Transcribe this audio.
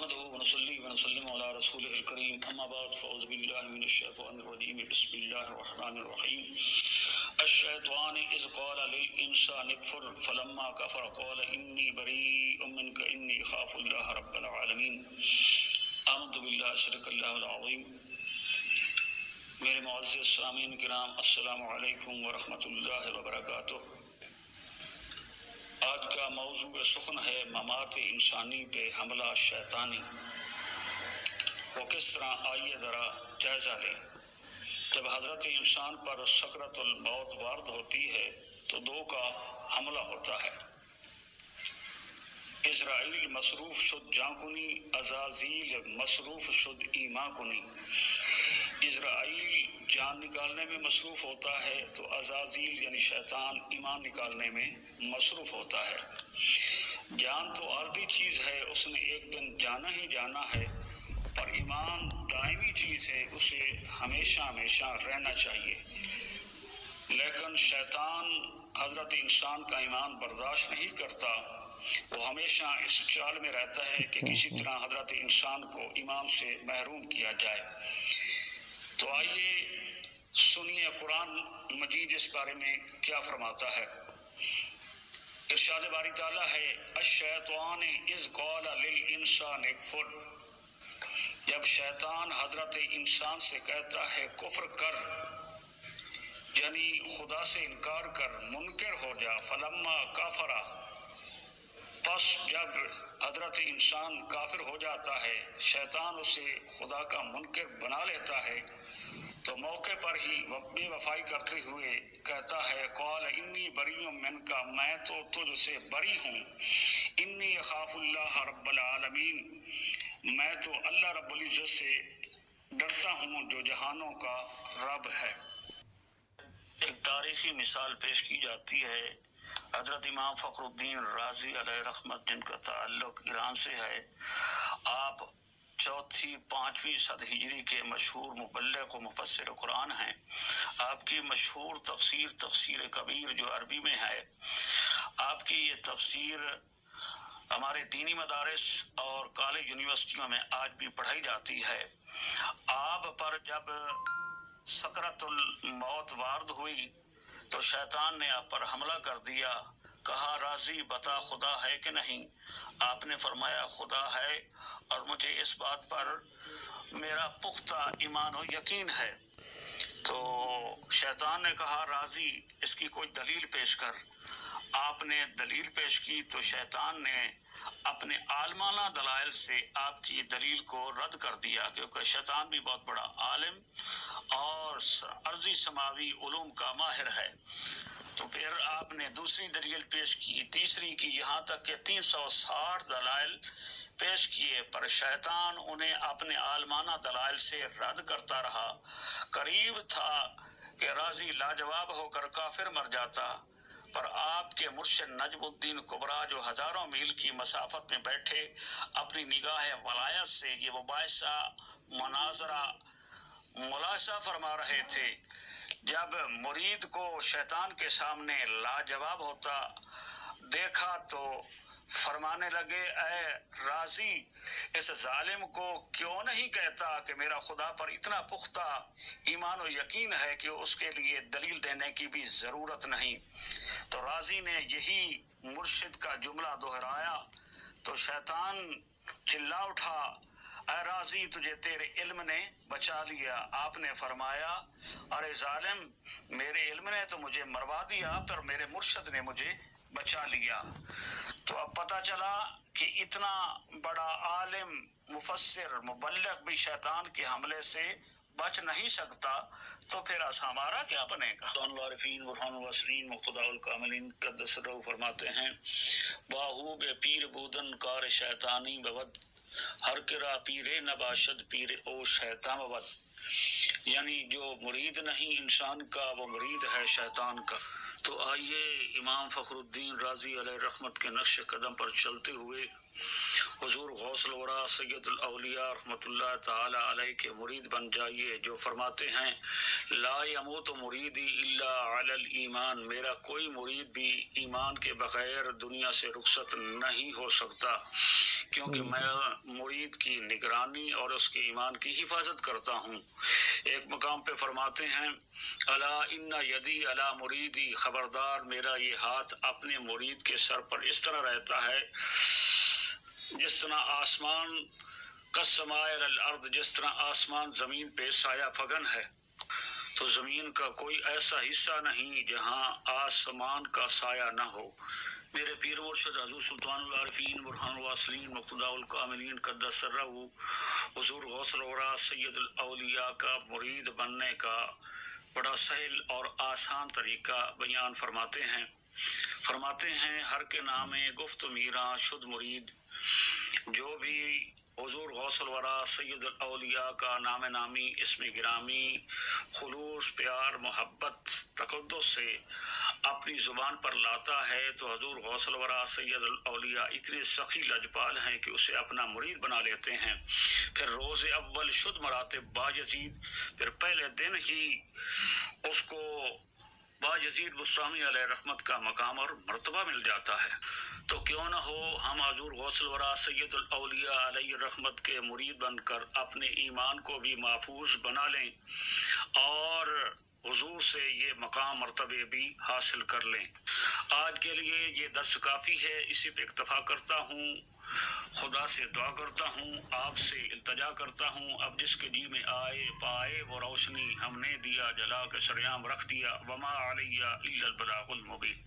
نحمده ونصلي ونسلم على رسوله الكريم اما بعد فاعوذ بالله من الشيطان الرجيم بسم الله الرحمن الرحيم الشيطان اذ قال للانسان اكفر فلما كفر قال اني بريء منك اني اخاف الله رب العالمين آمنت بالله صدق الله العظيم۔ میرے معزز سامعین کرام السلام علیکم ورحمۃ اللہ وبرکاتہ۔ آج کا موضوع سخن ہے ممات انسانی پہ حملہ شیطانی۔ وہ کس طرح، آئیے ذرا جائزہ لیں۔ جب حضرت انسان پر سکرۃ الموت وارد ہوتی ہے تو دو کا حملہ ہوتا ہے۔ اسرائیل مصروف شد جاں کنی، عزازیل مصروف شد ایمان کنی۔ اسرائیل جان نکالنے میں مصروف ہوتا ہے تو عزازیل یعنی شیطان ایمان نکالنے میں مصروف ہوتا ہے۔ جان تو عارضی چیز ہے، اس نے ایک دن جانا ہی جانا ہے، پر ایمان دائمی چیز ہے، اسے ہمیشہ ہمیشہ رہنا چاہیے۔ لیکن شیطان حضرت انسان کا ایمان برداشت نہیں کرتا، وہ ہمیشہ اس چال میں رہتا ہے کہ کسی طرح حضرت انسان کو ایمان سے محروم کیا جائے۔ تو آئیے سنیے قرآن مجید اس بارے میں کیا فرماتا ہے۔ ارشاد باری تعالیٰ ہے الشیطان اذ قال للانسان اکفر، جب شیطان حضرت انسان سے کہتا ہے کفر کر، یعنی خدا سے انکار کر، منکر ہو جا، فلما کافرا، پس جب حضرت انسان کافر ہو جاتا ہے، شیطان اسے خدا کا منکر بنا لیتا ہے، تو موقع پر ہی بے وفائی کرتے ہوئے کہتا ہے قال انی بری منک، میں تو تجھ سے بری ہوں، انی اخاف اللہ رب العالمین، میں تو اللہ رب العزت سے ڈرتا ہوں جو جہانوں کا رب ہے۔ ایک تاریخی مثال پیش کی جاتی ہے۔ حضرت امام فخر الدین رازی علیہ رحمت، جن کا تعلق ایران سے ہے، آپ چوتھی پانچویں صد ہجری کے مشہور مبلغ و مفسر قرآن ہیں۔ آپ کی مشہور تفسیر تفسیر کبیر جو عربی میں ہے، آپ کی یہ تفسیر ہمارے دینی مدارس اور کالج یونیورسٹیوں میں آج بھی پڑھائی جاتی ہے۔ آپ پر جب سکرۃ الموت وارد ہوئی تو شیطان نے آپ پر حملہ کر دیا، کہا راضی بتا خدا ہے کہ نہیں؟ آپ نے فرمایا خدا ہے اور مجھے اس بات پر میرا پختہ ایمان و یقین ہے۔ تو شیطان نے کہا راضی اس کی کوئی دلیل پیش کر۔ آپ نے دلیل پیش کی تو شیطان نے اپنے عالمانہ دلائل سے آپ کی دلیل کو رد کر دیا، کیونکہ شیطان بھی بہت بڑا عالم اور ارضی سماوی علوم کا ماہر ہے۔ تو پھر آپ نے دوسری دلیل پیش کی، تیسری کی، یہاں تک کہ 360 دلائل پیش کیے، پر شیطان انہیں اپنے عالمانہ دلائل سے رد کرتا رہا۔ قریب تھا کہ راضی لاجواب ہو کر کافر مر جاتا، پر آپ کے مرشد نجم الدین کبریٰ جو ہزاروں میل کی مسافت میں بیٹھے اپنی نگاہ ولایت سے یہ مباحثہ مناظرہ ملاحظہ فرما رہے تھے، جب مرید کو شیطان کے سامنے لاجواب ہوتا دیکھا تو فرمانے لگے اے راضی اس ظالم کو کیوں نہیں کہتا کہ میرا خدا پر اتنا پختہ ایمان و یقین ہے کہ اس کے لیے دلیل دینے کی بھی ضرورت نہیں۔ تو راضی نے یہی مرشد کا جملہ دہرایا تو شیطان چلا اٹھا اے راضی تجھے تیرے علم نے بچا لیا۔ آپ نے فرمایا ارے ظالم میرے علم نے تو مجھے مروا دیا، پر میرے مرشد نے مجھے بچا لیا۔ تو اب پتہ چلا کہ اتنا بڑا عالم مفسر مبلغ بھی شیطان کے حملے سے بچ نہیں سکتا، تو پھر ہمارا کیا بنے گا؟ العارفین برہان الواسلین مقتداء الکاملین قدس روح فرماتے ہیں باہو بے پیر بودن کار شیطانی بود، ہر کرا پیرے نباشد پیر او شیطان بود، یعنی جو مرید نہیں انسان کا وہ مرید ہے شیطان کا۔ تو آئیے امام فخر الدین رازی علیہ رحمت کے نقش قدم پر چلتے ہوئے حضور غوث الورا سید الاولیاء رحمۃ اللہ تعالی علیہ کے مرید بن جائیے، جو فرماتے ہیں لا یموت مریدی الا علی الایمان، میرا کوئی مرید بھی ایمان کے بغیر دنیا سے رخصت نہیں ہو سکتا، کیونکہ میں مرید کی نگرانی اور اس کے ایمان کی حفاظت کرتا ہوں۔ ایک مقام پہ فرماتے ہیں الا ان یدی الا مریدی، خبردار میرا یہ ہاتھ اپنے مرید کے سر پر اس طرح رہتا ہے جس طرح آسمان کالسماء علی الارض، جس طرح آسمان زمین پہ سایہ فگن ہے، تو زمین کا کوئی ایسا حصہ نہیں جہاں آسمان کا سایہ نہ ہو۔ میرے پیر مرشد حضور سلطان العارفین برہان الواصلین مقتداء الکاملین قدس سرہ حضور غوث الورا سید الاولیاء کا مرید بننے کا بڑا سہل اور آسان طریقہ بیان فرماتے ہیں ہر کے نام گفت میراں شد مرید، جو بھی حضور غوث الورا سید الاولیاء کا نام نامی اسم گرامی خلوص پیار محبت تقدس سے اپنی زبان پر لاتا ہے تو حضور غوث الورا سید الاولیاء اتنے سخی لجپال ہیں کہ اسے اپنا مرید بنا لیتے ہیں۔ پھر روز اول شد مراتب باجزید، پھر پہلے دن ہی اس کو باجزید بسطامی علیہ رحمت کا مقام اور مرتبہ مل جاتا ہے۔ تو کیوں نہ ہو ہم حضور غوث الورا سید الاولیاء علیہ رحمت کے مرید بن کر اپنے ایمان کو بھی محفوظ بنا لیں اور حضور سے یہ مقام مرتبے بھی حاصل کر لیں۔ آج کے لیے یہ درس کافی ہے، اسی پہ اکتفا کرتا ہوں۔ خدا سے دعا کرتا ہوں، آپ سے التجا کرتا ہوں، اب جس کے جی میں آئے پائے وہ روشنی ہم نے دیا جلا کے سریام رکھ دیا، وما علیہ الا البلاغ المبین۔